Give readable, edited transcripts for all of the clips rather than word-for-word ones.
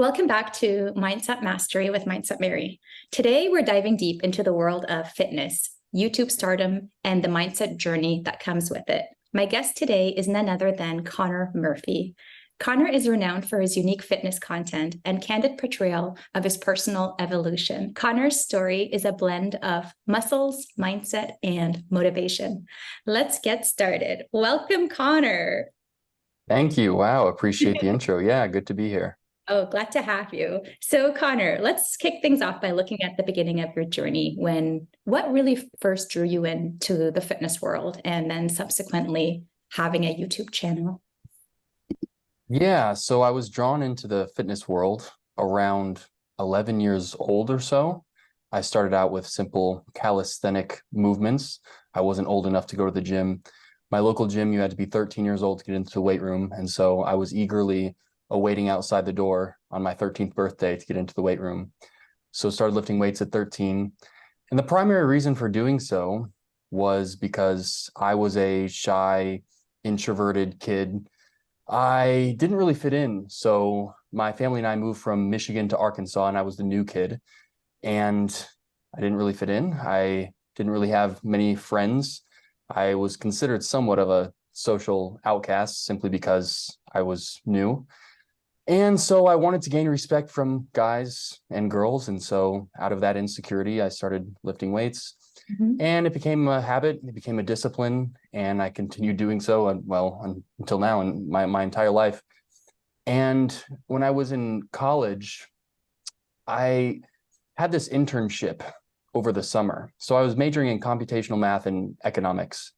Welcome back to Mindset Mastery with Mindset Mary. Today, we're diving deep into the world of fitness, YouTube stardom, and the mindset journey that comes with it. My guest today is none other than Connor Murphy. Connor is renowned for his unique fitness content and candid portrayal of his personal evolution. Connor's story is a blend of muscles, mindset, and motivation. Let's get started. Welcome, Connor. Thank you. Wow. Appreciate the intro. Yeah, good to be here. Oh, glad to have you. So, Connor, let's kick things off by looking at the beginning of your journey. What really first drew you into the fitness world and then subsequently having a YouTube channel? Yeah, so I was drawn into the fitness world around 11 years old or so. I started out with simple calisthenic movements. I wasn't old enough to go to the gym. My local gym, you had to be 13 years old to get into the weight room. And so I was eagerly awaiting outside the door on my 13th birthday to get into the weight room. So started lifting weights at 13. And the primary reason for doing so was because I was a shy, introverted kid. I didn't really fit in. So my family and I moved from Michigan to Arkansas, and I was the new kid. And I didn't really fit in. I didn't really have many friends. I was considered somewhat of a social outcast simply because I was new. And so I wanted to gain respect from guys and girls. And so out of that insecurity, I started lifting weights. And it became a habit, it became a discipline, and I continued doing so, until now in my entire life. And when I was in college, I had this internship over the summer. So I was majoring in computational math and economics.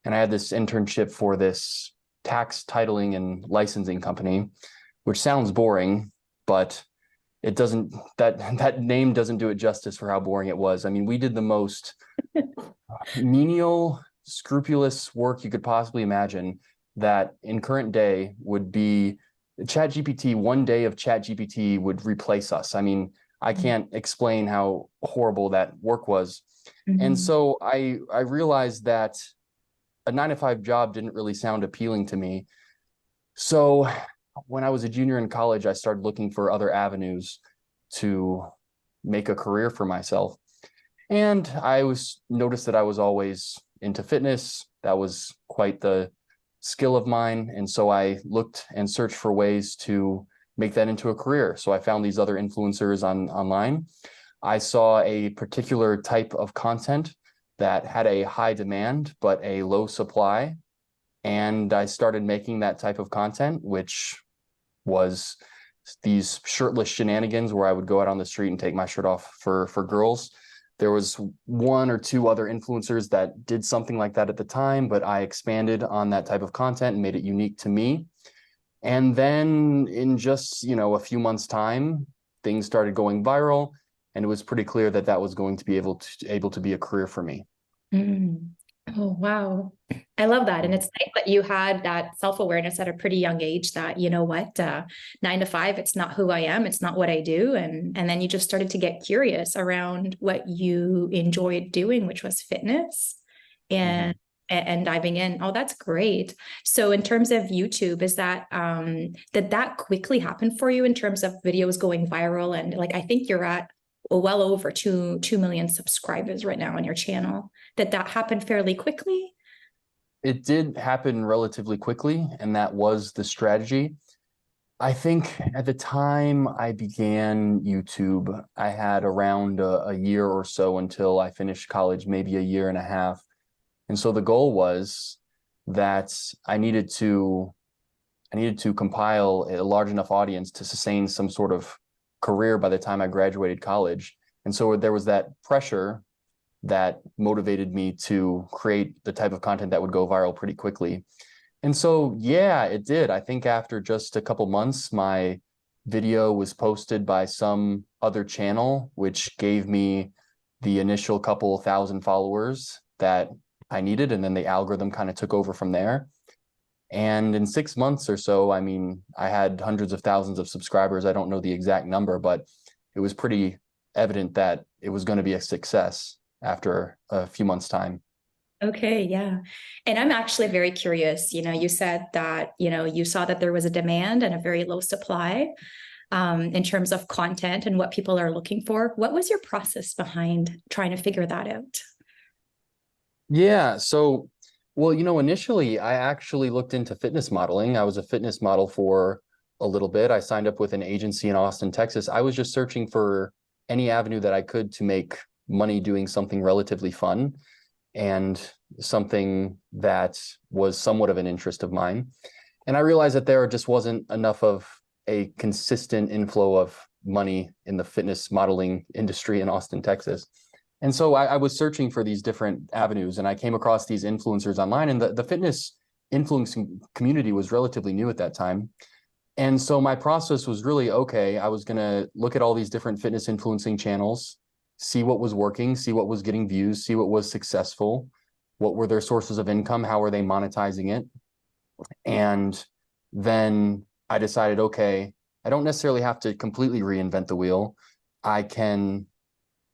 And I had this internship for this tax titling and licensing company, which sounds boring, but it doesn't, that name doesn't do it justice for how boring it was. I mean, we did the most menial, scrupulous work you could possibly imagine that in current day would be ChatGPT. One day of ChatGPT would replace us. I mean, I can't explain how horrible that work was. And so I realized that a 9-to-5 job didn't really sound appealing to me. So when I was a junior in college, I started looking for other avenues to make a career for myself. And I noticed that I was always into fitness. That was quite the skill of mine. And so I looked and searched for ways to make that into a career. So I found these other influencers online. I saw a particular type of content that had a high demand, but a low supply. And I started making that type of content, which was these shirtless shenanigans where I would go out on the street and take my shirt off for girls. There was one or two other influencers that did something like that at the time, but I expanded on that type of content and made it unique to me. And then in just, a few months' time, things started going viral, and it was pretty clear that that was going to be able to be a career for me. Oh, wow. I love that. And it's nice that you had that self-awareness at a pretty young age that, 9 to 5, it's not who I am. It's not what I do. And then you just started to get curious around what you enjoyed doing, which was fitness and diving in. Oh, that's great. So in terms of YouTube, is that, did that quickly happen for you in terms of videos going viral? And I think you're at well over 2 million subscribers right now on your channel. Did that happen fairly quickly? It did happen relatively quickly, and that was the strategy. I think at the time I began YouTube, I had around a year or so until I finished college, maybe a year and a half. And so the goal was that I needed to compile a large enough audience to sustain some sort of career by the time I graduated college. And so there was that pressure that motivated me to create the type of content that would go viral pretty quickly. And so, yeah, it did. I think after just a couple months, my video was posted by some other channel, which gave me the initial couple thousand followers that I needed. And then the algorithm kind of took over from there. And in 6 months or so, I mean, I had hundreds of thousands of subscribers. I don't know the exact number, but it was pretty evident that it was going to be a success after a few months' time. Okay, yeah. And I'm actually very curious. You said that, you saw that there was a demand and a very low supply. in terms of content and what people are looking for. What was your process behind trying to figure that out? Yeah. So, well, initially I actually looked into fitness modeling. I was a fitness model for a little bit. I signed up with an agency in Austin, Texas. I was just searching for any avenue that I could to make money doing something relatively fun and something that was somewhat of an interest of mine. And I realized that there just wasn't enough of a consistent inflow of money in the fitness modeling industry in Austin, Texas. And so I was searching for these different avenues, and I came across these influencers online, and the fitness influencing community was relatively new at that time. And so my process was really, okay, I was going to look at all these different fitness influencing channels, see what was working, see what was getting views, see what was successful, what were their sources of income, how were they monetizing it. And then I decided, okay, I don't necessarily have to completely reinvent the wheel. I can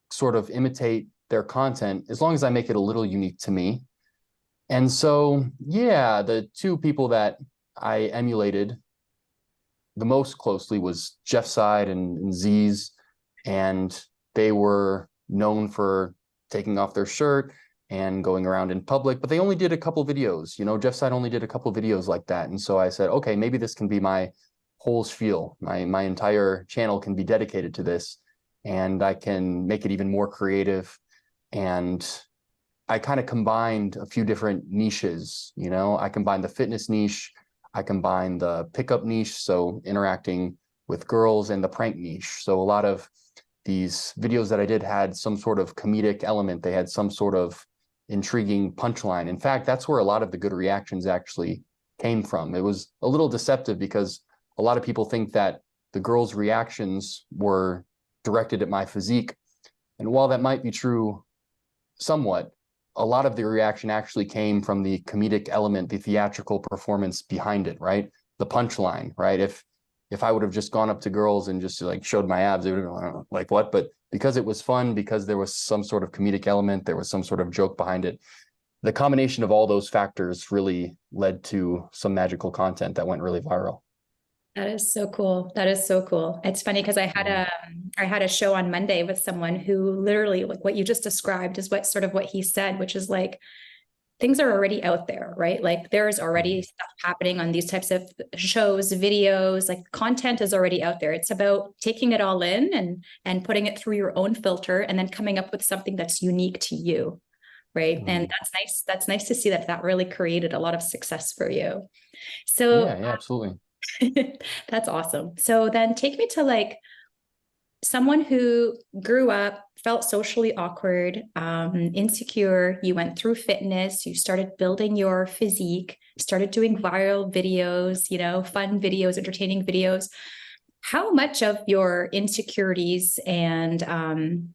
sort of imitate their content as long as I make it a little unique to me. And so, yeah, the two people that I emulated the most closely was Jeff Side and Z's, and they were known for taking off their shirt and going around in public, but they only did a couple videos. Jeff Side only did a couple videos like that. And so I said, okay, maybe this can be my whole spiel. My entire channel can be dedicated to this, and I can make it even more creative. And I kind of combined a few different niches. I combined the fitness niche, I combined the pickup niche, so interacting with girls, and the prank niche. So a lot of these videos that I did had some sort of comedic element. They had some sort of intriguing punchline. In fact, that's where a lot of the good reactions actually came from. It was a little deceptive because a lot of people think that the girls' reactions were directed at my physique. And while that might be true somewhat, a lot of the reaction actually came from the comedic element, the theatrical performance behind it, right? The punchline, right? If I would have just gone up to girls and just like showed my abs, they would have been like, what? But because it was fun, because there was some sort of comedic element, there was some sort of joke behind it, the combination of all those factors really led to some magical content that went really viral. That is so cool. That is so cool. It's funny because I had a show on Monday with someone who literally, like what you just described is what he said, which is like things are already out there, right? Like there is already stuff happening on these types of shows, videos, like content is already out there. It's about taking it all in and putting it through your own filter and then coming up with something that's unique to you, right? And that's nice. That's nice to see that really created a lot of success for you. So Yeah, absolutely. that's awesome. So then take me to like someone who grew up, felt socially awkward, insecure. You went through fitness, you started building your physique, started doing viral videos, fun videos, entertaining videos. How much of your insecurities and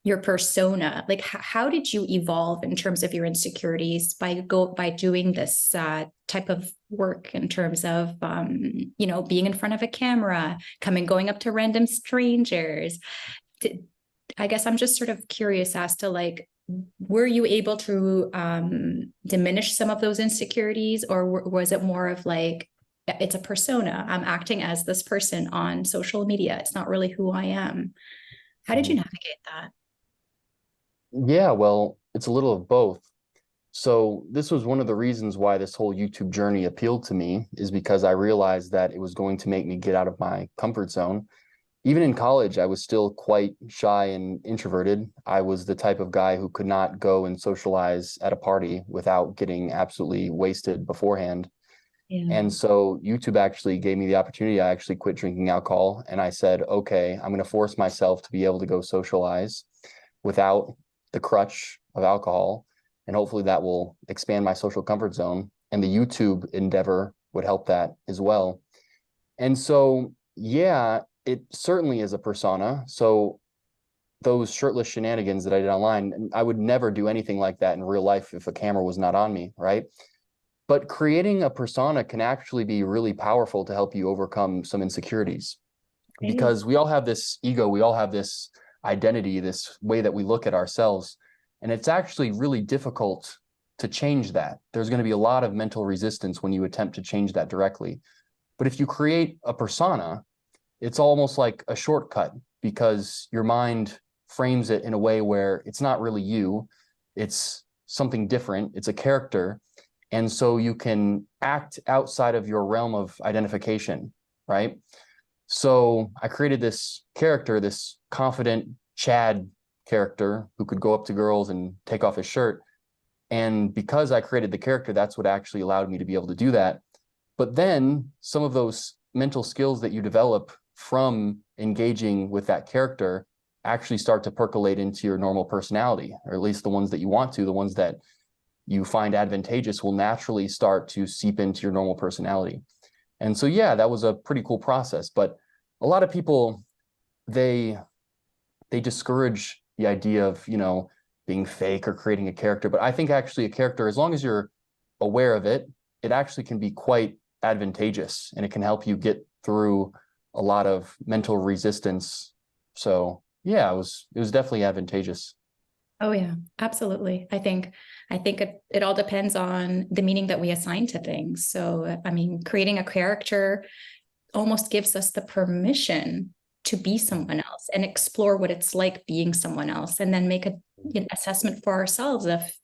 your persona, like how did you evolve in terms of your insecurities by doing this type of work in terms of being in front of a camera, going up to random strangers? I guess I'm just sort of curious as to like, were you able to diminish some of those insecurities, or was it more of like, it's a persona, I'm acting as this person on social media, it's not really who I am? How did you navigate that? Yeah, well, it's a little of both. So this was one of the reasons why this whole YouTube journey appealed to me, is because I realized that it was going to make me get out of my comfort zone. Even in college, I was still quite shy and introverted. I was the type of guy who could not go and socialize at a party without getting absolutely wasted beforehand. Yeah. And so YouTube actually gave me the opportunity. I actually quit drinking alcohol, and I said, okay, I'm going to force myself to be able to go socialize without the crutch of alcohol. And hopefully that will expand my social comfort zone. And the YouTube endeavor would help that as well. And so, yeah, it certainly is a persona. So those shirtless shenanigans that I did online, I would never do anything like that in real life if a camera was not on me, right? But creating a persona can actually be really powerful to help you overcome some insecurities, because we all have this ego, we all have this identity, this way that we look at ourselves. And it's actually really difficult to change that. There's going to be a lot of mental resistance when you attempt to change that directly. But if you create a persona, it's almost like a shortcut because your mind frames it in a way where it's not really you, it's something different, it's a character. And so you can act outside of your realm of identification, right? So I created this character, this confident Chad character who could go up to girls and take off his shirt. And because I created the character, that's what actually allowed me to be able to do that. But then some of those mental skills that you develop from engaging with that character actually start to percolate into your normal personality, or at least the ones that you want to, the ones that you find advantageous will naturally start to seep into your normal personality. And so, yeah, that was a pretty cool process. But a lot of people, they discourage the idea of, being fake or creating a character. But I think actually a character, as long as you're aware of it, it actually can be quite advantageous and it can help you get through a lot of mental resistance. So yeah, it was definitely advantageous. Oh yeah, absolutely. I think it all depends on the meaning that we assign to things. So I mean, creating a character almost gives us the permission to be someone else and explore what it's like being someone else, and then make an assessment for ourselves if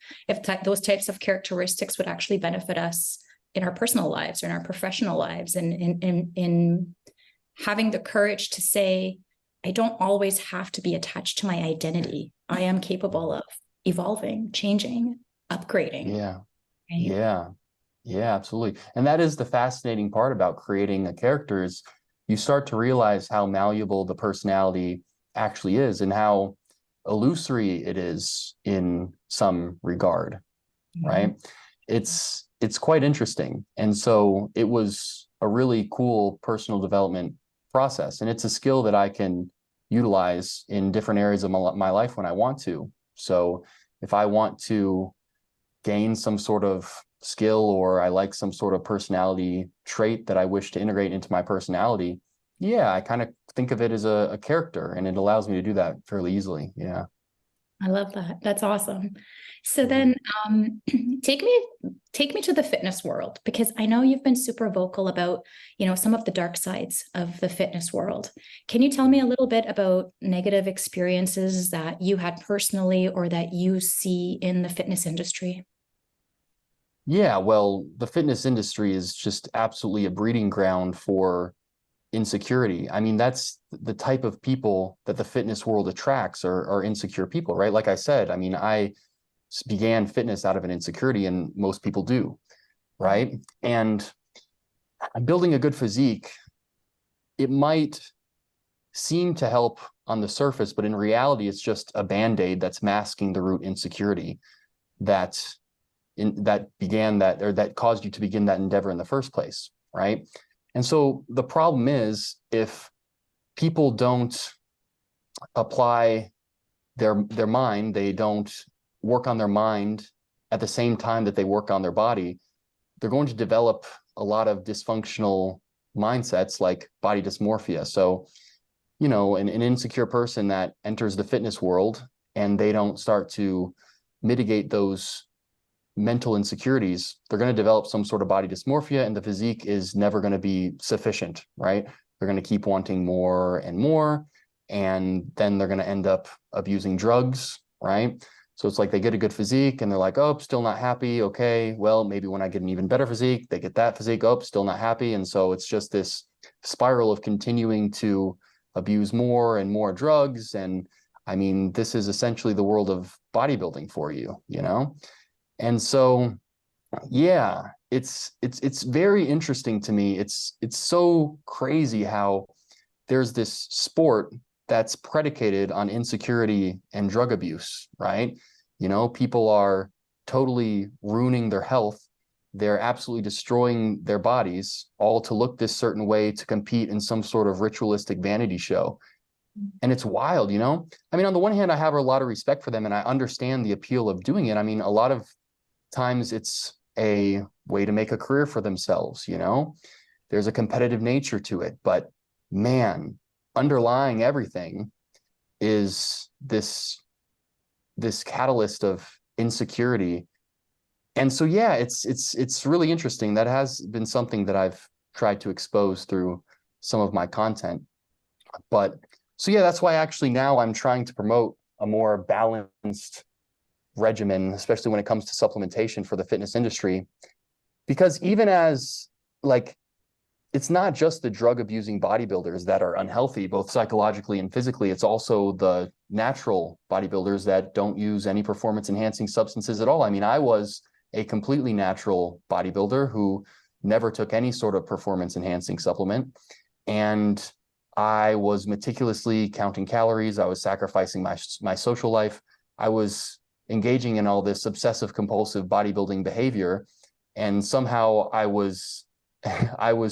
those types of characteristics would actually benefit us in our personal lives or in our professional lives, and in having the courage to say, I don't always have to be attached to my identity. I am capable of evolving, changing, upgrading. Yeah. Right? Yeah. Yeah, absolutely. And that is the fascinating part about creating a character is you start to realize how malleable the personality actually is and how illusory it is in some regard, right? It's quite interesting. And so it was a really cool personal development process. And it's a skill that I can utilize in different areas of my life when I want to. So if I want to gain some sort of skill or I like some sort of personality trait that I wish to integrate into my personality, yeah, I kind of think of it as a character and it allows me to do that fairly easily. Yeah. I love that. That's awesome. So then take me to the fitness world, because I know you've been super vocal about, some of the dark sides of the fitness world. Can you tell me a little bit about negative experiences that you had personally or that you see in the fitness industry? Yeah, well, the fitness industry is just absolutely a breeding ground for insecurity. I mean, that's the type of people that the fitness world attracts are insecure people, right? Like I said, I mean, I began fitness out of an insecurity, and most people do, right? And building a good physique, it might seem to help on the surface, but in reality, it's just a band-aid that's masking the root insecurity that that caused you to begin that endeavor in the first place, right? And so the problem is if people don't apply their mind, they don't work on their mind at the same time that they work on their body, they're going to develop a lot of dysfunctional mindsets like body dysmorphia. So, an insecure person that enters the fitness world and they don't start to mitigate those mental insecurities, they're going to develop some sort of body dysmorphia, and the physique is never going to be sufficient, right? They're going to keep wanting more and more, and then they're going to end up abusing drugs, right? So it's like they get a good physique and they're like, oh, still not happy. Okay, well, maybe when I get an even better physique, they get that physique, oh, still not happy. And so it's just this spiral of continuing to abuse more and more drugs. And I mean, this is essentially the world of bodybuilding for you, And so, yeah, it's very interesting to me. It's so crazy how there's this sport that's predicated on insecurity and drug abuse, right? People are totally ruining their health. They're absolutely destroying their bodies, all to look this certain way to compete in some sort of ritualistic vanity show. And it's wild, I mean, on the one hand, I have a lot of respect for them and I understand the appeal of doing it. I mean, a lot of times it's a way to make a career for themselves, there's a competitive nature to it, but man, underlying everything is this catalyst of insecurity. And so, yeah, it's really interesting. That has been something that I've tried to expose through some of my content. But so yeah, that's why actually now I'm trying to promote a more balanced regimen, especially when it comes to supplementation for the fitness industry. Because even as like, it's not just the drug abusing bodybuilders that are unhealthy, both psychologically and physically. It's also the natural bodybuilders that don't use any performance enhancing substances at all. I mean, I was a completely natural bodybuilder who never took any sort of performance enhancing supplement. And I was meticulously counting calories. I was sacrificing my social life. I was engaging in all this obsessive compulsive bodybuilding behavior. And somehow I was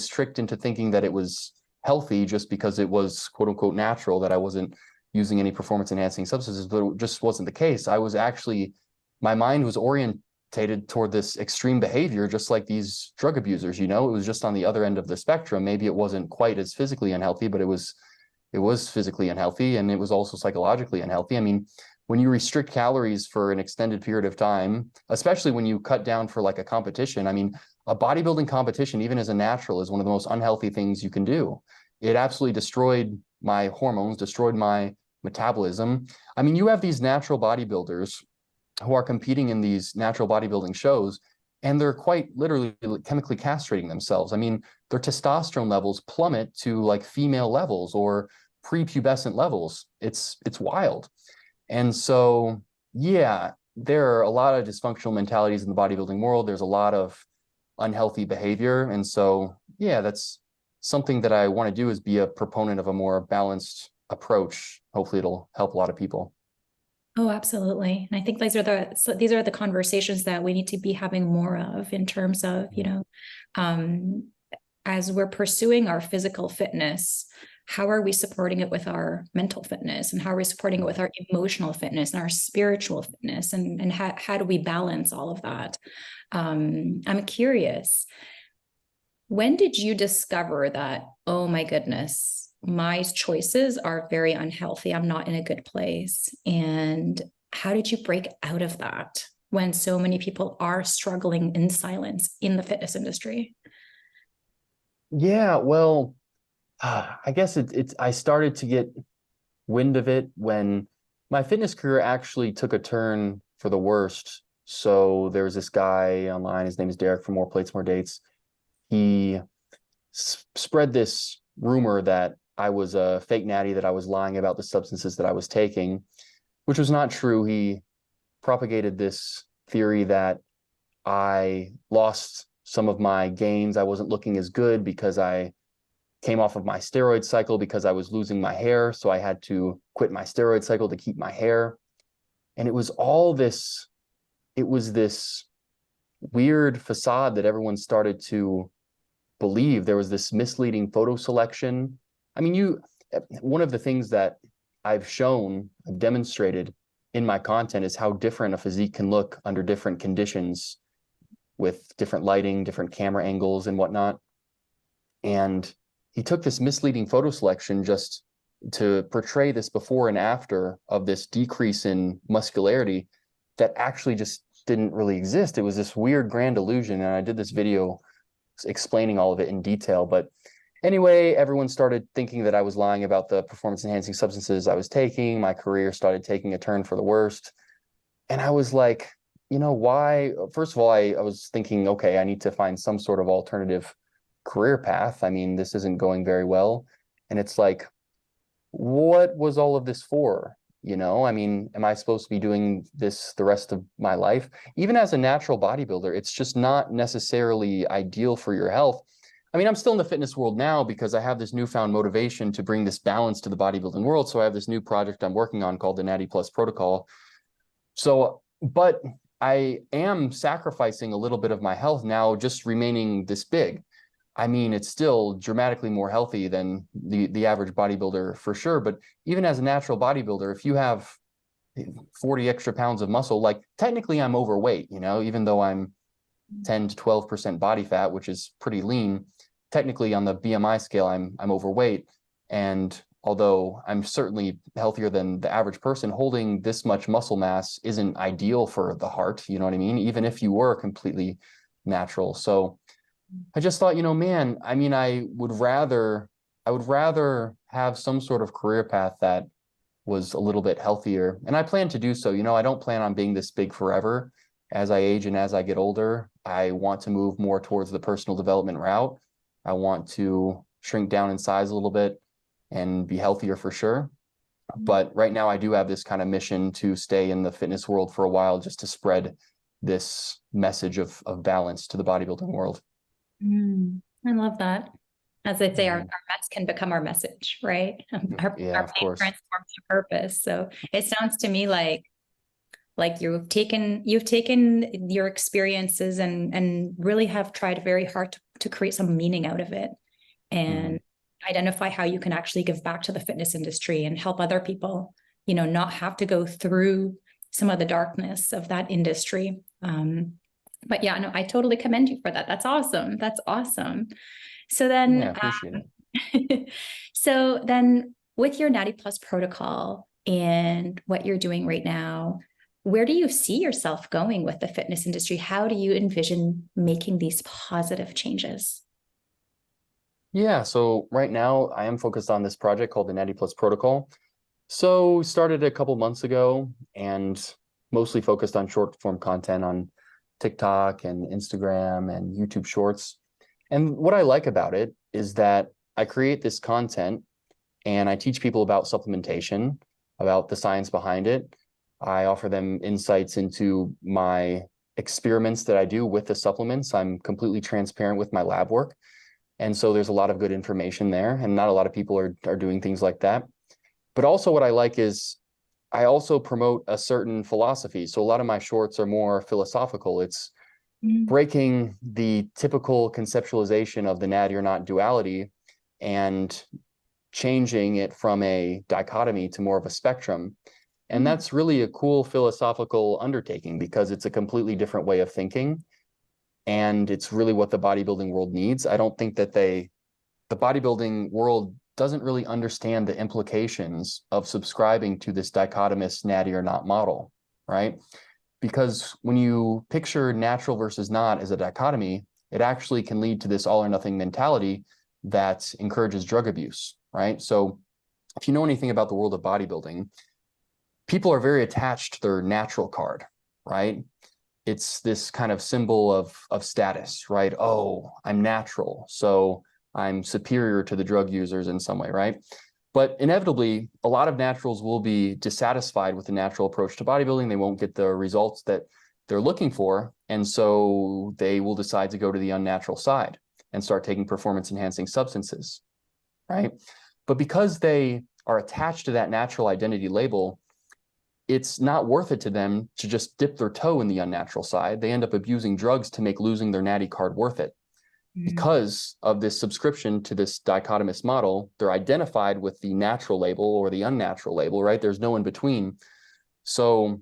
tricked into thinking that it was healthy just because it was quote unquote natural, that I wasn't using any performance enhancing substances, but it just wasn't the case. I was actually, my mind was orientated toward this extreme behavior, just like these drug abusers, you know, it was just on the other end of the spectrum. Maybe it wasn't quite as physically unhealthy, but it was physically unhealthy, and it was also psychologically unhealthy. I mean, when you restrict calories for an extended period of time, especially when you cut down for like a competition, I mean, a bodybuilding competition, even as a natural, is one of the most unhealthy things you can do. It absolutely destroyed my hormones, destroyed my metabolism. I mean, you have these natural bodybuilders who are competing in these natural bodybuilding shows, and they're quite literally chemically castrating themselves. I mean, their testosterone levels plummet to like female levels or prepubescent levels. It's wild. And so, yeah, there are a lot of dysfunctional mentalities in the bodybuilding world. There's a lot of unhealthy behavior. And so, yeah, that's something that I want to do, is be a proponent of a more balanced approach. Hopefully it'll help a lot of people. Oh, absolutely. And I think these are the conversations that we need to be having more of in terms of, um, as we're pursuing our physical fitness, how are we supporting it with our mental fitness, and how are we supporting it with our emotional fitness and our spiritual fitness, and how do we balance all of that? I'm curious, when did you discover that, oh my goodness, my choices are very unhealthy, I'm not in a good place? And how did you break out of that when so many people are struggling in silence in the fitness industry? Yeah, well, I guess I started to get wind of it when my fitness career actually took a turn for the worst. So there was this guy online, his name is Derek from More Plates, More Dates. He spread this rumor that I was a fake natty, that I was lying about the substances that I was taking, which was not true. He propagated this theory that I lost some of my gains. I wasn't looking as good because I came off of my steroid cycle, because I was losing my hair. So I had to quit my steroid cycle to keep my hair. And it was all this, it was this weird facade that everyone started to believe. There was this misleading photo selection. I mean, one of the things that I've demonstrated in my content is how different a physique can look under different conditions, with different lighting, different camera angles and whatnot. And he took this misleading photo selection just to portray this before and after of this decrease in muscularity that actually just didn't really exist. It was this weird grand illusion. And I did this video explaining all of it in detail. But anyway, everyone started thinking that I was lying about the performance enhancing substances I was taking. My career started taking a turn for the worst. And I was like, why? First of all, I was thinking, okay, I need to find some sort of alternative career path. I mean, this isn't going very well. And it's like, what was all of this for? I mean, am I supposed to be doing this the rest of my life? Even as a natural bodybuilder, it's just not necessarily ideal for your health. I mean, I'm still in the fitness world now because I have this newfound motivation to bring this balance to the bodybuilding world. So I have this new project I'm working on called the Natty Plus Protocol. So, but I am sacrificing a little bit of my health now, just remaining this big. I mean, it's still dramatically more healthy than the average bodybuilder for sure. But even as a natural bodybuilder, if you have 40 extra pounds of muscle, like technically I'm overweight, even though I'm 10 to 12% body fat, which is pretty lean, technically on the BMI scale, I'm overweight. And although I'm certainly healthier than the average person, holding this much muscle mass isn't ideal for the heart, you know what I mean? Even if you were completely natural. So I just thought, man, I mean, I would rather I would rather have some sort of career path that was a little bit healthier. And I plan to do so. You know, I don't plan on being this big forever. As I age and as I get older, I want to move more towards the personal development route. I want to shrink down in size a little bit and be healthier for sure. But right now I do have this kind of mission to stay in the fitness world for a while, just to spread this message of balance to the bodybuilding world. I love that. As they say, our Mhm. mess can become our message, right? Yeah, Our of pain course. transforms to purpose. So it sounds to me like you've taken your experiences and really have tried very hard to create some meaning out of it and Mhm. identify how you can actually give back to the fitness industry and help other people, not have to go through some of the darkness of that industry. But yeah, no, I totally commend you for that. That's awesome. That's awesome. So Yeah, I then, appreciate it. so then with your Natty Plus protocol and what you're doing right now, where do you see yourself going with the fitness industry? How do you envision making these positive changes? Yeah, so right now I am focused on this project called the Natty Plus Protocol. So started a couple months ago and mostly focused on short form content on TikTok and Instagram and YouTube Shorts. And what I like about it is that I create this content and I teach people about supplementation, about the science behind it. I offer them insights into my experiments that I do with the supplements. I'm completely transparent with my lab work. And so there's a lot of good information there, and not a lot of people are doing things like that. But also what I like is I also promote a certain philosophy. So a lot of my shorts are more philosophical. It's Mm. breaking the typical conceptualization of the natty or not duality and changing it from a dichotomy to more of a spectrum. And Mm. that's really a cool philosophical undertaking because it's a completely different way of thinking. And it's really what the bodybuilding world needs. I don't think that the bodybuilding world doesn't really understand the implications of subscribing to this dichotomous natty or not model, right? Because when you picture natural versus not as a dichotomy, it actually can lead to this all or nothing mentality that encourages drug abuse, right? So if you know anything about the world of bodybuilding, people are very attached to their natural card, right? It's this kind of symbol of status, right? Oh, I'm natural, so I'm superior to the drug users in some way, right? But inevitably, a lot of naturals will be dissatisfied with the natural approach to bodybuilding. They won't get the results that they're looking for. And so they will decide to go to the unnatural side and start taking performance enhancing substances, right? But because they are attached to that natural identity label, it's not worth it to them to just dip their toe in the unnatural side. They end up abusing drugs to make losing their natty card worth it. Mm. Because of this subscription to this dichotomous model, they're identified with the natural label or the unnatural label, right? There's no in between. So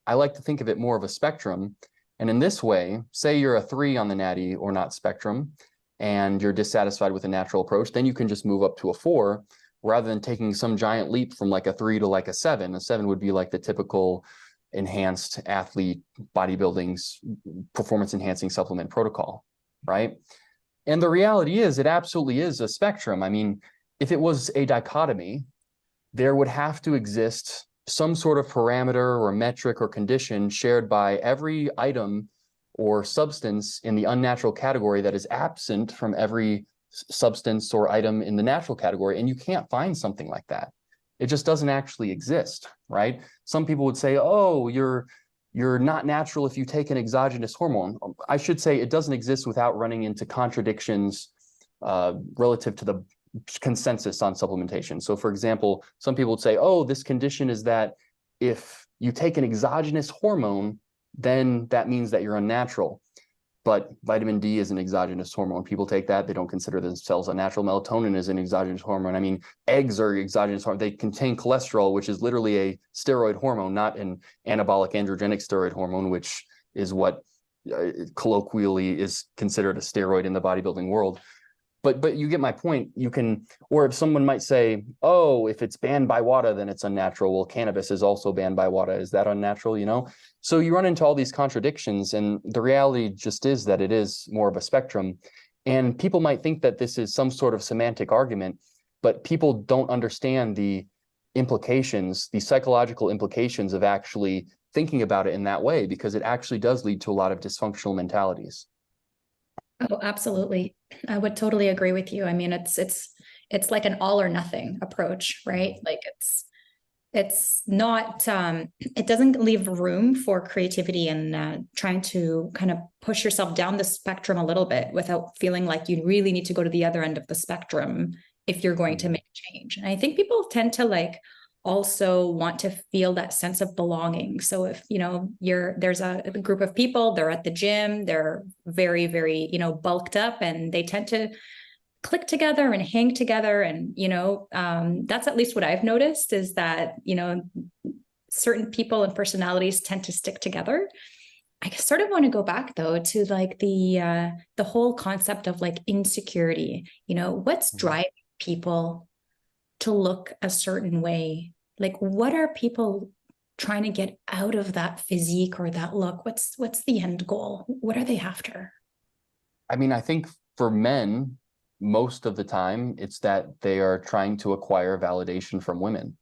I like to think of it more of a spectrum. And in this way, say you're a 3 on the natty or not spectrum, and you're dissatisfied with a natural approach, then you can just move up to a 4 rather than taking some giant leap from like a 3 to like a 7. A 7 would be like the typical enhanced athlete bodybuilding's performance enhancing supplement protocol, right? And the reality is, it absolutely is a spectrum. I mean, if it was a dichotomy, there would have to exist some sort of parameter or metric or condition shared by every item or substance in the unnatural category that is absent from every substance or item in the natural category. And you can't find something like that. It just doesn't actually exist, right? Some people would say, oh, you're not natural if you take an exogenous hormone. I should say it doesn't exist without running into contradictions relative to the consensus on supplementation. So for example, some people would say, oh, this condition is that if you take an exogenous hormone, then that means that you're unnatural. But vitamin D is an exogenous hormone. People take that, they don't consider themselves unnatural. Melatonin is an exogenous hormone. I mean, eggs are exogenous hormone. They contain cholesterol, which is literally a steroid hormone, not an anabolic androgenic steroid hormone, which is what colloquially is considered a steroid in the bodybuilding world. But you get my point. You can, or if someone might say, oh, if it's banned by WADA, then it's unnatural. Well, cannabis is also banned by WADA. Is that unnatural? You know? So you run into all these contradictions, and the reality just is that it is more of a spectrum. And people might think that this is some sort of semantic argument, but people don't understand the implications, the psychological implications of actually thinking about it in that way, because it actually does lead to a lot of dysfunctional mentalities. Oh, absolutely. I would totally agree with you. I mean, it's like an all or nothing approach, right? Like it's not it doesn't leave room for creativity and trying to kind of push yourself down the spectrum a little bit without feeling like you really need to go to the other end of the spectrum if you're going to make change. And I think people tend to like also want to feel that sense of belonging. So if there's a group of people, they're at the gym, they're very, very, bulked up, and they tend to click together and hang together. And, that's at least what I've noticed, is that, certain people and personalities tend to stick together. I sort of want to go back though to like the whole concept of like insecurity, what's driving people to look a certain way? Like, what are people trying to get out of that physique or that look? What's the end goal? What are they after? I mean, I think for men, most of the time, it's that they are trying to acquire validation from women.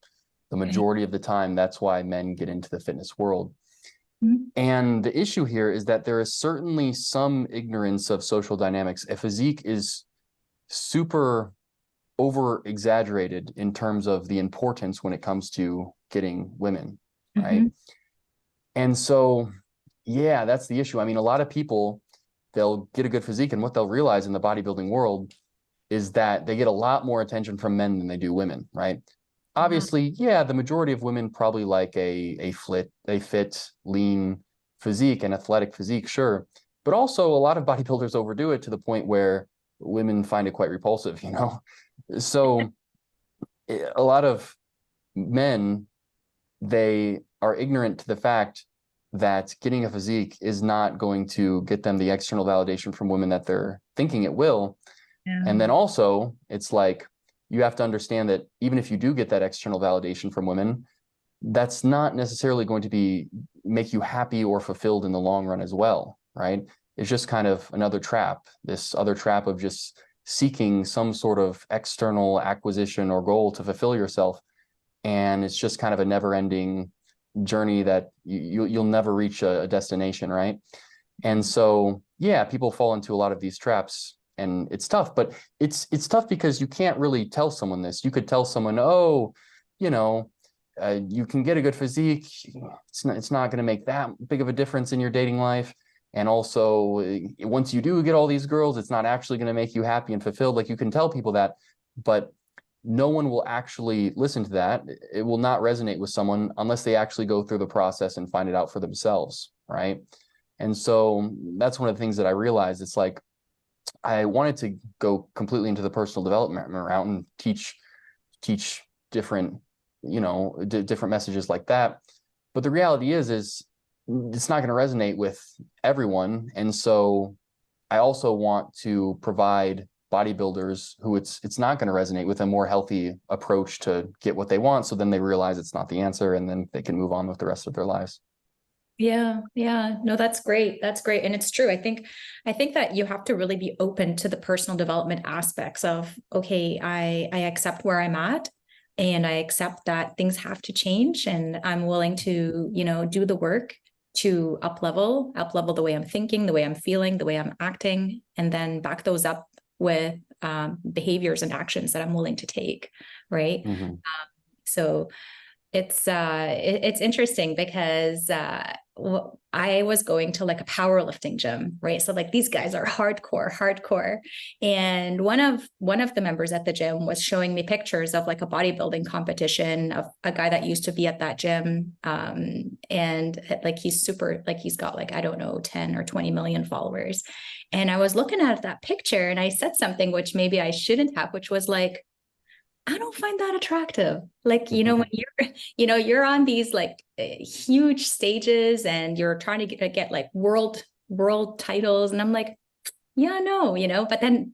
The majority of the time, that's why men get into the fitness world. Mm-hmm. And the issue here is that there is certainly some ignorance of social dynamics. A physique is super over exaggerated in terms of the importance when it comes to getting women, right? Mm-hmm. And so, yeah, that's the issue. I mean, a lot of people, they'll get a good physique, and what they'll realize in the bodybuilding world is that they get a lot more attention from men than they do women, right? Obviously, yeah, the majority of women probably like a fit, lean physique, an athletic physique, sure. But also a lot of bodybuilders overdo it to the point where women find it quite repulsive, So a lot of men, they are ignorant to the fact that getting a physique is not going to get them the external validation from women that they're thinking it will. Yeah. And then also, it's like you have to understand that even if you do get that external validation from women, that's not necessarily going to make you happy or fulfilled in the long run as well, right? It's just kind of another trap, this other trap of just seeking some sort of external acquisition or goal to fulfill yourself. And it's just kind of a never-ending journey that you'll never reach a destination, right? And so, yeah, people fall into a lot of these traps, and it's tough. But it's tough because you can't really tell someone this. You could tell someone, oh, you can get a good physique. It's not going to make that big of a difference in your dating life. And also, once you do get all these girls, it's not actually going to make you happy and fulfilled. Like, you can tell people that, but no one will actually listen to that. It will not resonate with someone unless they actually go through the process and find it out for themselves, right? And so that's one of the things that I realized. It's like I wanted to go completely into the personal development route and teach different, different messages like that. But the reality is it's not going to resonate with everyone. And so I also want to provide bodybuilders who it's not going to resonate with a more healthy approach to get what they want. So then they realize it's not the answer, and then they can move on with the rest of their lives. Yeah. No, that's great. That's great. And it's true. I think that you have to really be open to the personal development aspects of, okay, I accept where I'm at, and I accept that things have to change, and I'm willing to, do the work to up level the way I'm thinking, the way I'm feeling, the way I'm acting, and then back those up with behaviors and actions that I'm willing to take. Right. Mm-hmm. So it's interesting because I was going to like a powerlifting gym, right? So like these guys are hardcore. And one of the members at the gym was showing me pictures of like a bodybuilding competition of a guy that used to be at that gym. And like he's super, like he's got like, I don't know, 10 or 20 million followers. And I was looking at that picture and I said something which maybe I shouldn't have, which was like, I don't find that attractive. Like, when you're on these like huge stages and you're trying to get like world titles. And I'm like, yeah, no, but then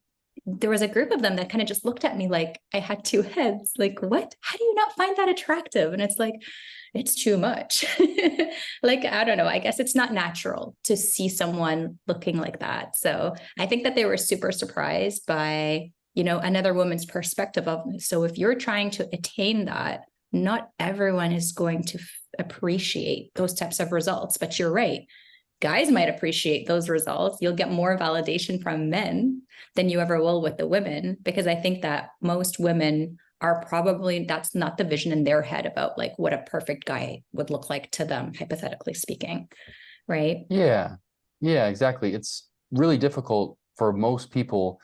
there was a group of them that kind of just looked at me like I had two heads. Like, what? How do you not find that attractive? And it's like, it's too much. Like, I don't know. I guess it's not natural to see someone looking like that. So I think that they were super surprised by, you know, another woman's perspective of, so if you're trying to attain that, not everyone is going to appreciate those types of results. But you're right. Guys might appreciate those results. You'll get more validation from men than you ever will with the women, because I think that most women are probably, that's not the vision in their head about like what a perfect guy would look like to them, hypothetically speaking. Right. Yeah. Yeah, exactly. It's really difficult for most people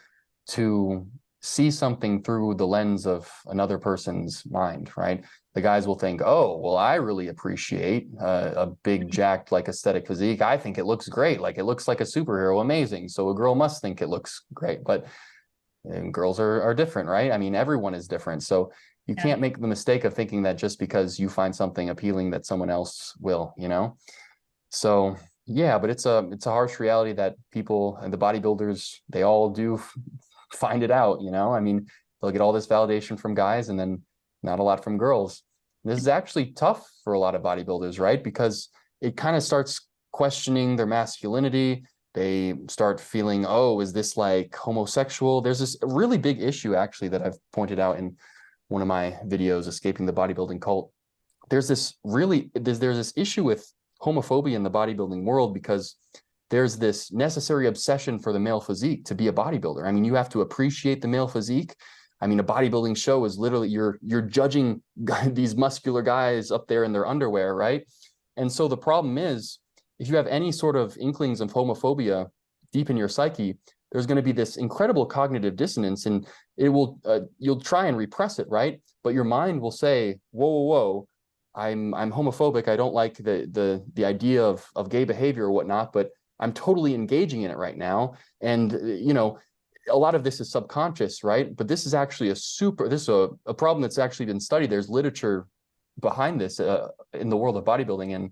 to see something through the lens of another person's mind, right? The guys will think, oh, well, I really appreciate a big jacked like aesthetic physique. I think it looks great. Like it looks like a superhero, amazing. So a girl must think it looks great. But girls are different, right? I mean, everyone is different. So you can't make the mistake of thinking that just because you find something appealing that someone else will, you know? So yeah, but it's a harsh reality that people and the bodybuilders, they all do find it out, you know? I mean, they'll get all this validation from guys and then not a lot from girls. This is actually tough for a lot of bodybuilders, right? Because it kind of starts questioning their masculinity. They start feeling, oh, is this like homosexual? There's this really big issue actually that I've pointed out in one of my videos, Escaping the Bodybuilding Cult. There's this issue with homophobia in the bodybuilding world because there's this necessary obsession for the male physique to be a bodybuilder. I mean, you have to appreciate the male physique. I mean, a bodybuilding show is literally you're judging these muscular guys up there in their underwear, right? And so the problem is, if you have any sort of inklings of homophobia deep in your psyche, there's going to be this incredible cognitive dissonance, and it will you'll try and repress it, right? But your mind will say, whoa, whoa, whoa, I'm homophobic. I don't like the idea of gay behavior or whatnot, but I'm totally engaging in it right now. And you know, a lot of this is subconscious, right? But this is actually a problem that's actually been studied. There's literature behind this in the world of bodybuilding. And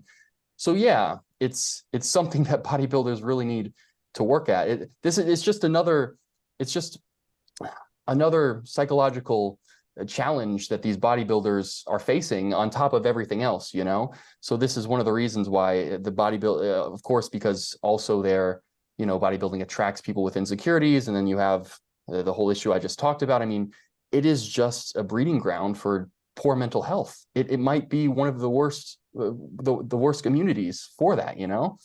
so, yeah, it's something that bodybuilders really need to work at. It's just another psychological challenge that these bodybuilders are facing on top of everything else, you know? So this is one of the reasons why the of course, because also they're, you know, bodybuilding attracts people with insecurities. And then you have the whole issue I just talked about. I mean, it is just a breeding ground for poor mental health. It might be one of the worst, the worst communities for that, you know?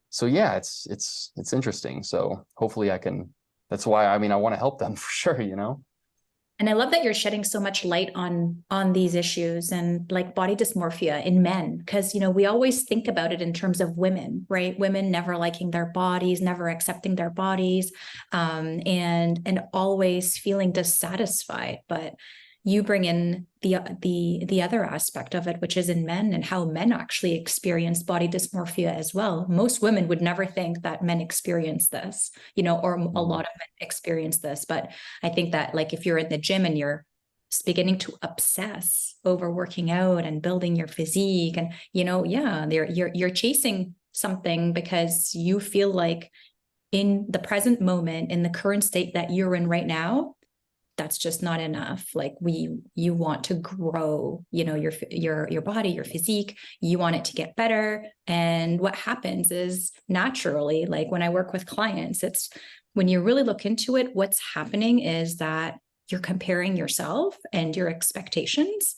So yeah, it's interesting. So hopefully that's why, I mean, I want to help them for sure, you know? And I love that you're shedding so much light on these issues and like body dysmorphia in men, because, you know, we always think about it in terms of women, right? Women never liking their bodies, never accepting their bodies, and always feeling dissatisfied. But you bring in the other aspect of it, which is in men and how men actually experience body dysmorphia as well. Most women would never think that men experience this, you know, or a lot of men experience this. But I think that like if you're in the gym and you're beginning to obsess over working out and building your physique, and you know, yeah, you're chasing something because you feel like in the present moment, in the current state that you're in right now, that's just not enough. Like you want to grow, you know, your body, your physique, you want it to get better. And what happens is naturally, like when I work with clients, it's when you really look into it, what's happening is that you're comparing yourself and your expectations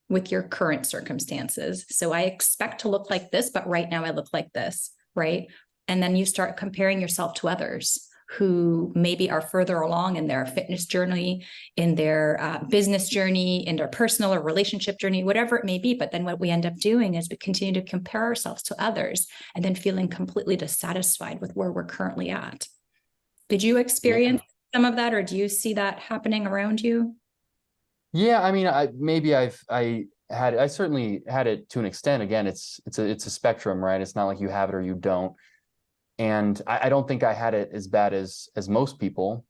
with your current circumstances. So I expect to look like this, but right now I look like this, right? And then you start comparing yourself to others who maybe are further along in their fitness journey, in their business journey, in their personal or relationship journey, whatever it may be. But then what we end up doing is we continue to compare ourselves to others and then feeling completely dissatisfied with where we're currently at. Did you experience some of that, or do you see that happening around you? Yeah, I mean, I certainly had it to an extent. Again, it's a spectrum, right? It's not like you have it or you don't. And I don't think I had it as bad as most people,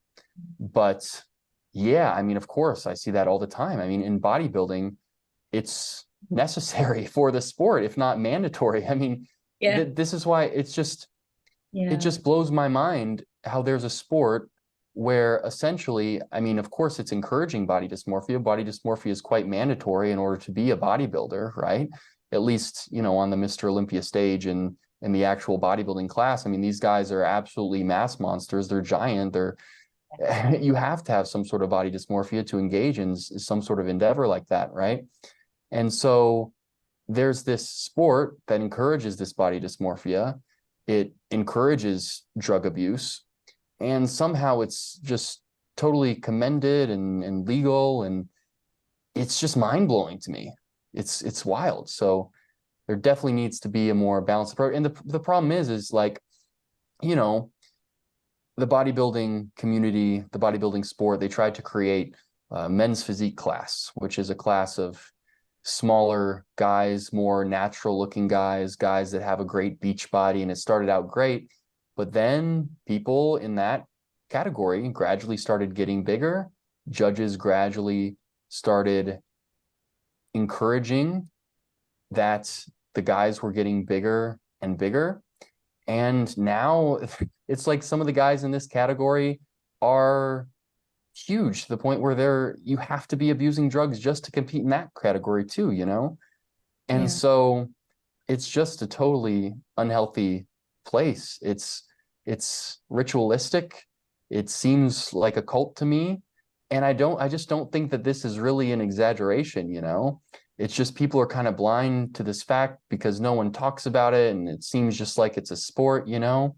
but yeah, I mean, of course, I see that all the time. I mean, in bodybuilding, it's necessary for the sport, if not mandatory. I mean, this is why it just blows my mind how there's a sport where essentially, I mean, of course, it's encouraging body dysmorphia. Body dysmorphia is quite mandatory in order to be a bodybuilder, right? At least, you know, on the Mr. Olympia stage and in the actual bodybuilding class. I mean, these guys are absolutely mass monsters. They're giant. They're you have to have some sort of body dysmorphia to engage in some sort of endeavor like that, right? And so there's this sport that encourages this body dysmorphia. It encourages drug abuse, and somehow it's just totally commended and legal, and it's just mind-blowing to me. It's wild. So there definitely needs to be a more balanced approach. And the problem is like, you know, the bodybuilding community, the bodybuilding sport, they tried to create a men's physique class, which is a class of smaller guys, more natural looking guys, guys that have a great beach body. And it started out great, but then people in that category gradually started getting bigger. Judges gradually started encouraging that the guys were getting bigger and bigger. And now it's like some of the guys in this category are huge to the point where you have to be abusing drugs just to compete in that category too, you know? And Yeah. so it's just a totally unhealthy place. It's ritualistic. It seems like a cult to me. And I just don't think that this is really an exaggeration, you know? It's just people are kind of blind to this fact because no one talks about it, and it seems just like it's a sport, you know?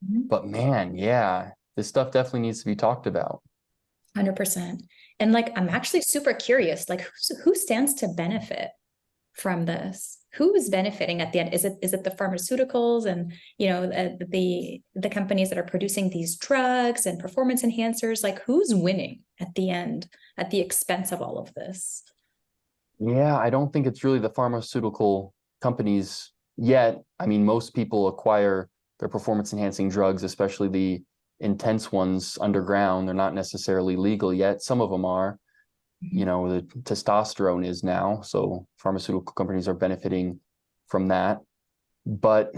Mhm. But man, yeah, this stuff definitely needs to be talked about. 100%. And like, I'm actually super curious, like who stands to benefit from this? Who is benefiting at the end? Is it the pharmaceuticals and, you know, the companies that are producing these drugs and performance enhancers? Like, who's winning at the end at the expense of all of this? Yeah, I don't think it's really the pharmaceutical companies yet. I mean, most people acquire their performance enhancing drugs, especially the intense ones underground. They're not necessarily legal yet. Some of them are, you know, the testosterone is now. So pharmaceutical companies are benefiting from that. But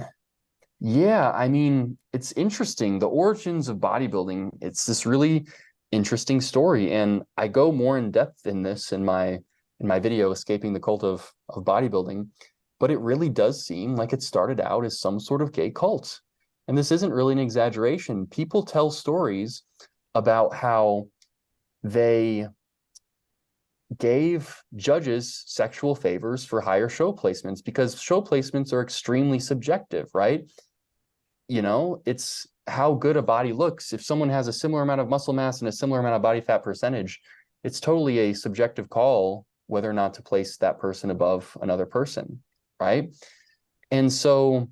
yeah, I mean, it's interesting. The origins of bodybuilding, it's this really interesting story. And I go more in depth in this in my video, Escaping the Cult of Bodybuilding. But it really does seem like it started out as some sort of gay cult. And this isn't really an exaggeration. People tell stories about how they gave judges sexual favors for higher show placements because show placements are extremely subjective, right? You know, it's how good a body looks. If someone has a similar amount of muscle mass and a similar amount of body fat percentage, it's totally a subjective call whether or not to place that person above another person, right? And so,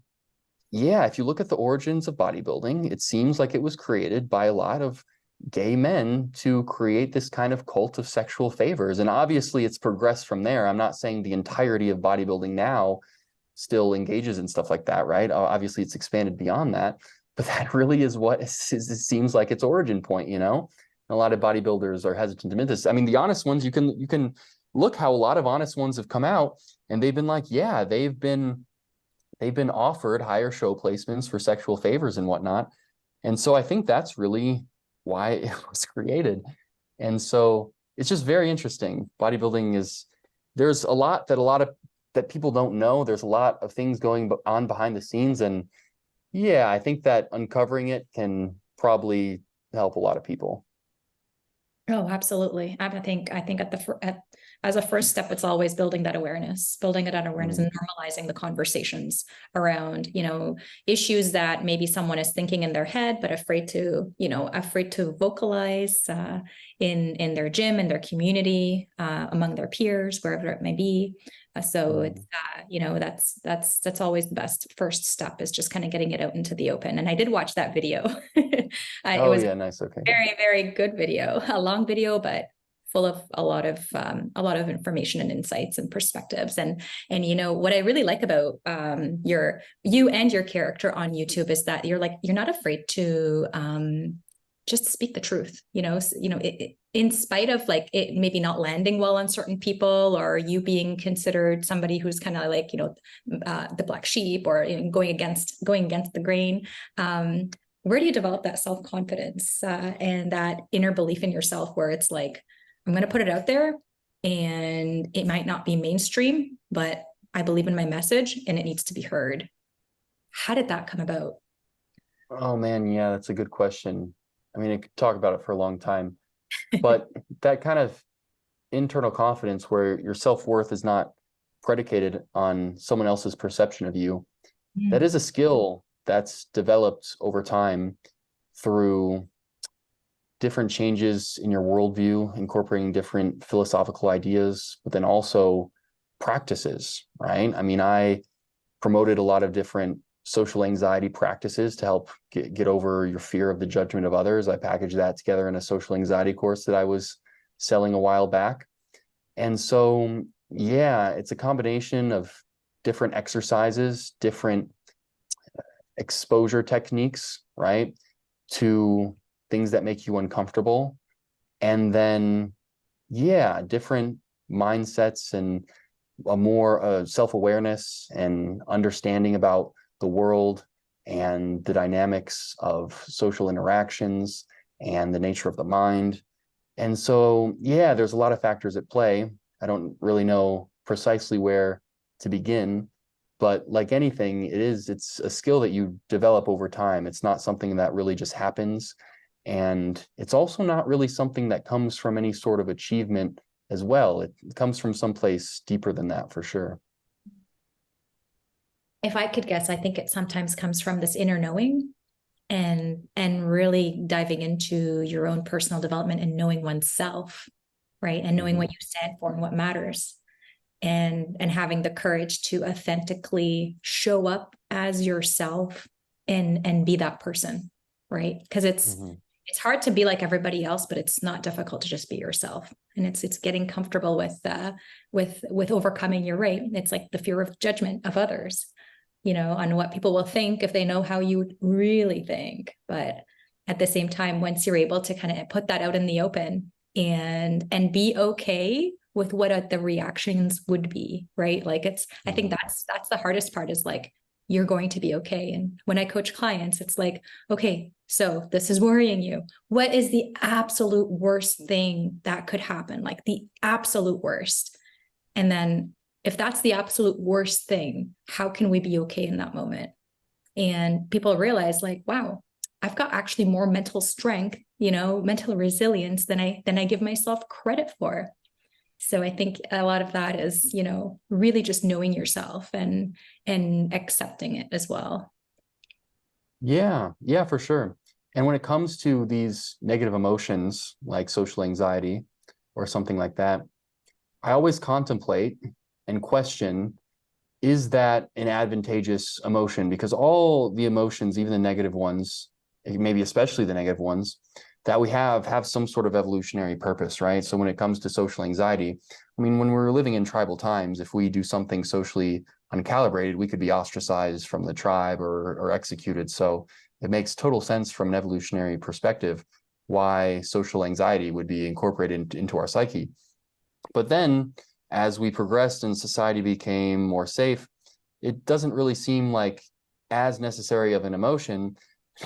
yeah, if you look at the origins of bodybuilding, it seems like it was created by a lot of gay men to create this kind of cult of sexual favors. And obviously it's progressed from there. I'm not saying the entirety of bodybuilding now still engages in stuff like that, right? Obviously it's expanded beyond that, but that really is what it seems like its origin point, you know? And a lot of bodybuilders are hesitant to admit this. I mean, the honest ones, you can look how a lot of honest ones have come out and they've been like, yeah, they've been offered higher show placements for sexual favors and whatnot. And so I think that's really why it was created. And so it's just very interesting. Bodybuilding there's a lot that people don't know. There's a lot of things going on behind the scenes. And yeah, I think that uncovering it can probably help a lot of people. Oh, absolutely. I think as a first step, it's always building that awareness, and normalizing the conversations around, you know, issues that maybe someone is thinking in their head, but afraid to vocalize in their gym, in their community, among their peers, wherever it may be. So it's you know, that's always the best first step, is just kind of getting it out into the open. And I did watch that video. It Oh was yeah, nice. Okay. very, very good video, a long video, but full of a lot of information and insights and perspectives. And you know what I really like about you and your character on YouTube is that you're not afraid to just speak the truth. In spite of like it maybe not landing well on certain people, or you being considered somebody who's kind of like the black sheep, or going against the grain. where do you develop that self-confidence and that inner belief in yourself where it's like, I'm going to put it out there and it might not be mainstream, but I believe in my message and it needs to be heard. How did that come about? Oh man, yeah, that's a good question. I mean, I could talk about it for a long time, but that kind of internal confidence where your self-worth is not predicated on someone else's perception of you, that is a skill that's developed over time through different changes in your worldview, incorporating different philosophical ideas, but then also practices, right? I mean, I promoted a lot of different social anxiety practices to help get over your fear of the judgment of others. I packaged that together in a social anxiety course that I was selling a while back. And so, yeah, it's a combination of different exercises, different exposure techniques, right, to things that make you uncomfortable. And then, yeah, different mindsets and a more self-awareness and understanding about the world and the dynamics of social interactions and the nature of the mind. And so, yeah, there's a lot of factors at play. I don't really know precisely where to begin, but like anything, it's a skill that you develop over time. It's not something that really just happens. And it's also not really something that comes from any sort of achievement as well. It comes from someplace deeper than that for sure. If I could guess, I think it sometimes comes from this inner knowing and really diving into your own personal development and knowing oneself, right? And knowing what you stand for and what matters. And having the courage to authentically show up as yourself and be that person, right? Because it's hard to be like everybody else, but it's not difficult to just be yourself. And it's getting comfortable with overcoming your right. It's like the fear of judgment of others, on what people will think if they know how you really think. But at the same time, once you're able to kind of put that out in the open and be okay with what the reactions would be, right? Like I think that's the hardest part is like, you're going to be okay. And when I coach clients, it's like, okay, so this is worrying you. What is the absolute worst thing that could happen? Like the absolute worst. And then if that's the absolute worst thing, how can we be okay in that moment? And people realize like, wow, I've got actually more mental strength, mental resilience than I give myself credit for. So I think a lot of that is, really just knowing yourself and accepting it as well. Yeah, yeah, for sure. And when it comes to these negative emotions like social anxiety or something like that, I always contemplate and question, is that an advantageous emotion? Because all the emotions, even the negative ones, maybe especially the negative ones, that we have some sort of evolutionary purpose, right? So when it comes to social anxiety, I mean, when we're living in tribal times, if we do something socially uncalibrated, we could be ostracized from the tribe or executed. So it makes total sense from an evolutionary perspective why social anxiety would be incorporated into our psyche. But then as we progressed and society became more safe, it doesn't really seem like as necessary of an emotion.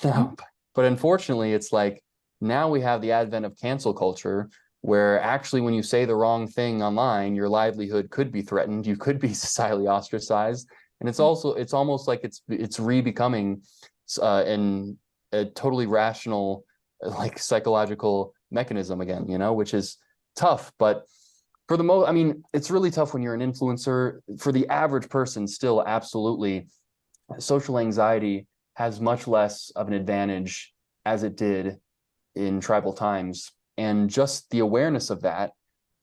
But unfortunately, it's like now we have the advent of cancel culture, where actually when you say the wrong thing online, your livelihood could be threatened. You could be societally ostracized. And it's almost like it's re-becoming a totally rational, like psychological mechanism again, which is tough. But for the most, I mean, it's really tough when you're an influencer. For the average person, still, absolutely, social anxiety has much less of an advantage as it did in tribal times. And just the awareness of that,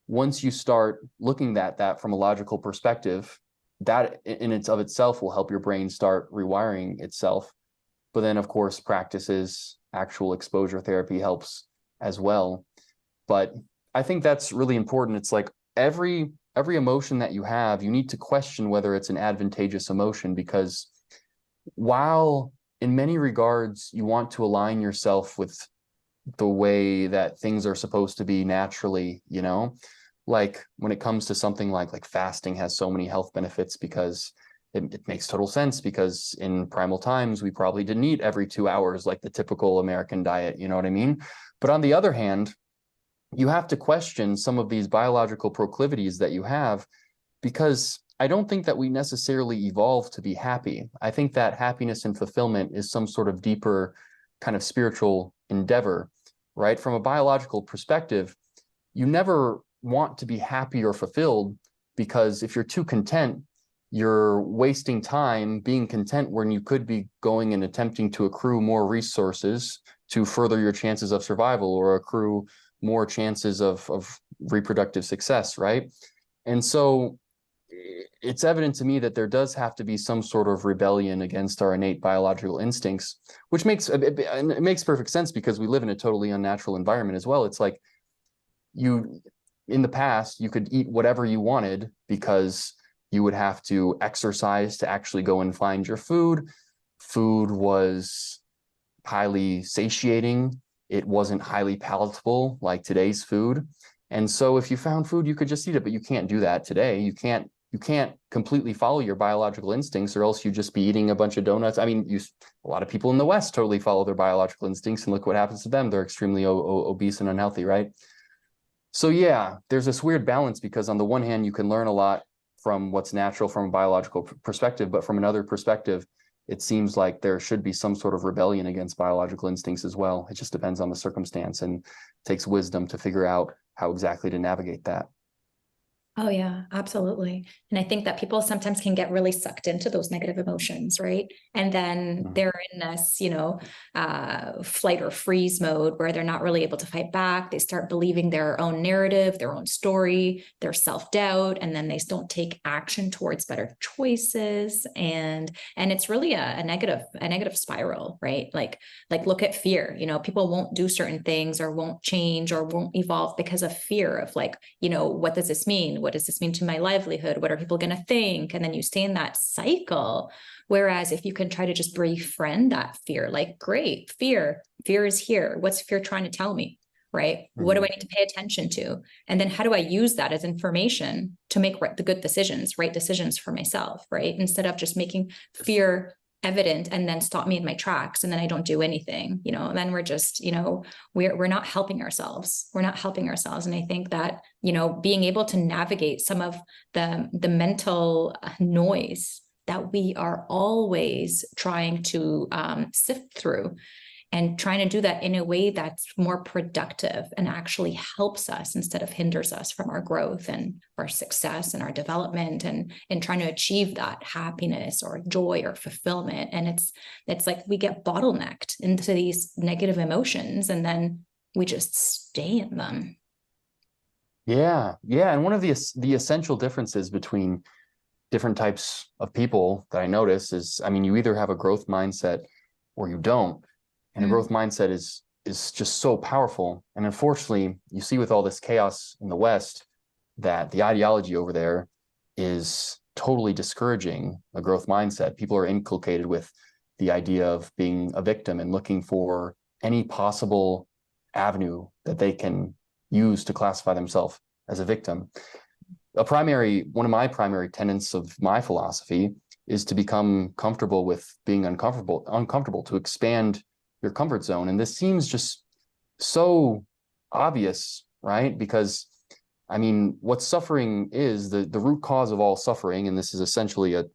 once you start looking at that from a logical perspective, that in its of itself will help your brain start rewiring itself. But then, of course, practices, actual exposure therapy helps as well. But I think that's really important. It's like every emotion that you have, you need to question whether it's an advantageous emotion, because while in many regards you want to align yourself with the way that things are supposed to be naturally, like when it comes to something like fasting has so many health benefits because it makes total sense because in primal times, we probably didn't eat every 2 hours like the typical American diet, you know what I mean? But on the other hand, you have to question some of these biological proclivities that you have, because I don't think that we necessarily evolve to be happy. I think that happiness and fulfillment is some sort of deeper kind of spiritual endeavor, right? From a biological perspective, you never want to be happy or fulfilled, because if you're too content, you're wasting time being content when you could be going and attempting to accrue more resources to further your chances of survival or accrue more chances of reproductive success, right? And so it's evident to me that there does have to be some sort of rebellion against our innate biological instincts, which it makes perfect sense because we live in a totally unnatural environment as well. It's like in the past, you could eat whatever you wanted because you would have to exercise to actually go and find your food. Food was highly satiating. It wasn't highly palatable like today's food. And so if you found food, you could just eat it, but you can't do that today. You can't completely follow your biological instincts, or else you'd just be eating a bunch of donuts. I mean, a lot of people in the West totally follow their biological instincts, and look what happens to them. They're extremely obese and unhealthy, right? So yeah, there's this weird balance, because on the one hand, you can learn a lot from what's natural from a biological perspective, but from another perspective, it seems like there should be some sort of rebellion against biological instincts as well. It just depends on the circumstance, and takes wisdom to figure out how exactly to navigate that. Oh yeah, absolutely. And I think that people sometimes can get really sucked into those negative emotions, right? And then they're in this, flight or freeze mode where they're not really able to fight back. They start believing their own narrative, their own story, their self-doubt, and then they don't take action towards better choices. And it's really a negative spiral, right? Like look at fear. People won't do certain things or won't change or won't evolve because of fear of what does this mean? What does this mean to my livelihood? What are people going to think? And then you stay in that cycle. Whereas if you can try to just befriend that fear, like, great, fear is here. What's fear trying to tell me? Right? What do I need to pay attention to? And then how do I use that as information to make the good decisions, right decisions for myself, right? Instead of just making fear evident and then stop me in my tracks, and then I don't do anything, and then we're just, we're not helping ourselves. We're not helping ourselves. And I think that, being able to navigate some of the mental noise that we are always trying to sift through, and trying to do that in a way that's more productive and actually helps us instead of hinders us from our growth and our success and our development, and trying to achieve that happiness or joy or fulfillment. And it's like we get bottlenecked into these negative emotions, and then we just stay in them. Yeah. And one of the essential differences between different types of people that I notice is, you either have a growth mindset or you don't. And a growth mindset is just so powerful. And unfortunately, you see with all this chaos in the West that the ideology over there is totally discouraging a growth mindset. People are inculcated with the idea of being a victim and looking for any possible avenue that they can use to classify themselves as a victim. One of my primary tenets of my philosophy is to become comfortable with being uncomfortable, to expand your comfort zone. And this seems just so obvious, right? Because what suffering is, the root cause of all suffering, and this is essentially a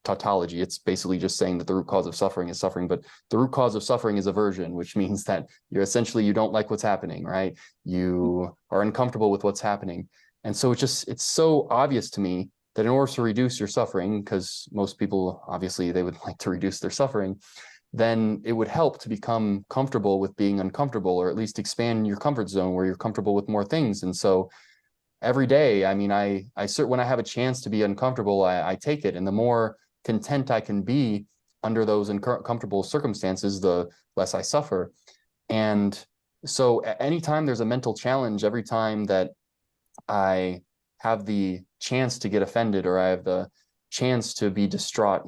tautology. It's basically just saying that the root cause of suffering is suffering, but the root cause of suffering is aversion, which means that you don't like what's happening, right? You are uncomfortable with what's happening. And so it's so obvious to me that in order to reduce your suffering, because most people, obviously, they would like to reduce their suffering, then it would help to become comfortable with being uncomfortable, or at least expand your comfort zone where you're comfortable with more things. And so every day, when I have a chance to be uncomfortable, I take it. And the more content I can be under those uncomfortable circumstances, the less I suffer. And so anytime there's a mental challenge, every time that I have the chance to get offended, or I have the chance to be distraught,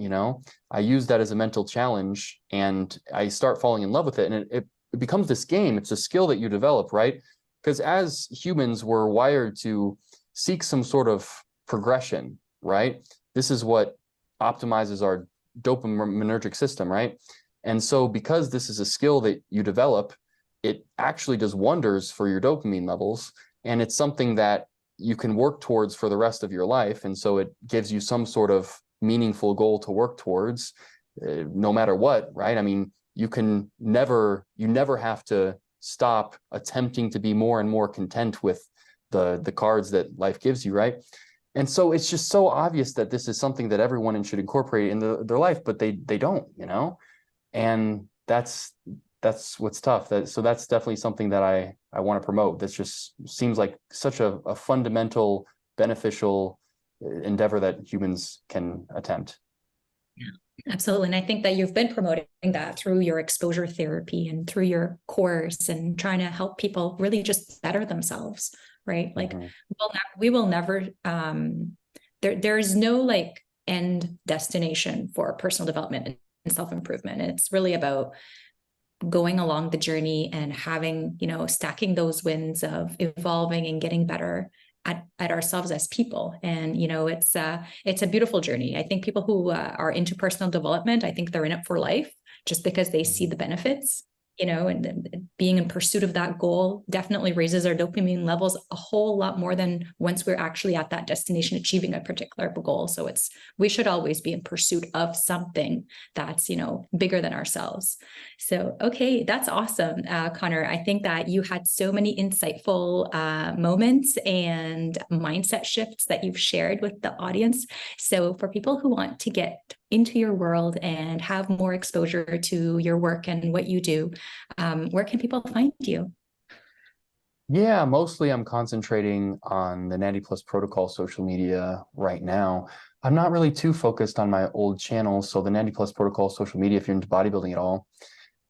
I use that as a mental challenge, and I start falling in love with it. And it becomes this game. It's a skill that you develop, right? Because as humans, we're wired to seek some sort of progression, right? This is what optimizes our dopaminergic system, right? And so because this is a skill that you develop, it actually does wonders for your dopamine levels. And it's something that you can work towards for the rest of your life. And so it gives you some sort of meaningful goal to work towards, no matter what, right? I mean, you never have to stop attempting to be more and more content with the cards that life gives you, right? And so it's just so obvious that this is something that everyone should incorporate in their life, but they don't, you know? And that's what's tough. So that's definitely something that I want to promote. That just seems like such a fundamental, beneficial endeavor that humans can attempt. Absolutely. And I think that you've been promoting that through your exposure therapy and through your course and trying to help people really just better themselves, right? Like we will never, there's no like end destination for personal development and self-improvement. It's really about going along the journey and having, stacking those wins of evolving and getting better at ourselves as people. And, it's a beautiful journey. I think people who are into personal development, I think they're in it for life just because they see the benefits, and being in pursuit of that goal definitely raises our dopamine levels a whole lot more than once we're actually at that destination, achieving a particular goal. So we should always be in pursuit of something that's, bigger than ourselves. So, okay, that's awesome, Connor. I think that you had so many insightful moments and mindset shifts that you've shared with the audience. So for people who want to get into your world and have more exposure to your work and what you do, where can people find you? Yeah, mostly I'm concentrating on the Natty Plus Protocol social media right now. I'm not really too focused on my old channels. So the Natty Plus Protocol social media, if you're into bodybuilding at all.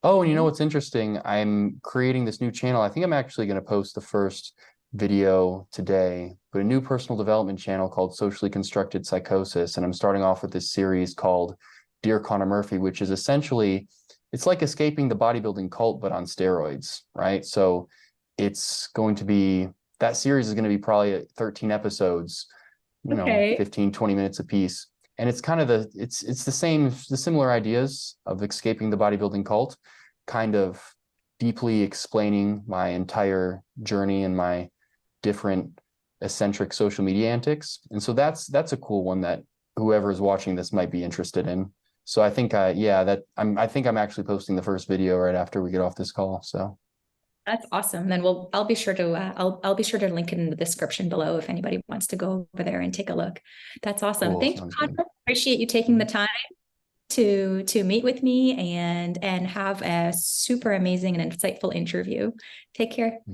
Oh, and you know what's interesting? I'm creating this new channel. I think I'm actually going to post the first video today, but a new personal development channel called Socially Constructed Psychosis. And I'm starting off with this series called Dear Connor Murphy, which is essentially, it's like escaping the bodybuilding cult, but on steroids, right? So it's going to be, that series is going to be probably 13 episodes, 15, 20 minutes a piece. And it's kind of it's the similar ideas of escaping the bodybuilding cult, kind of deeply explaining my entire journey and my different eccentric social media antics. And so that's a cool one that whoever is watching this might be interested in. So I think I think I'm actually posting the first video right after we get off this call. So that's awesome. Then I'll be sure to I'll be sure to link it in the description below if anybody wants to go over there and take a look. That's awesome. cool. Thank you, Connor. Appreciate you taking the time to meet with me and have a super amazing and insightful interview. Take care.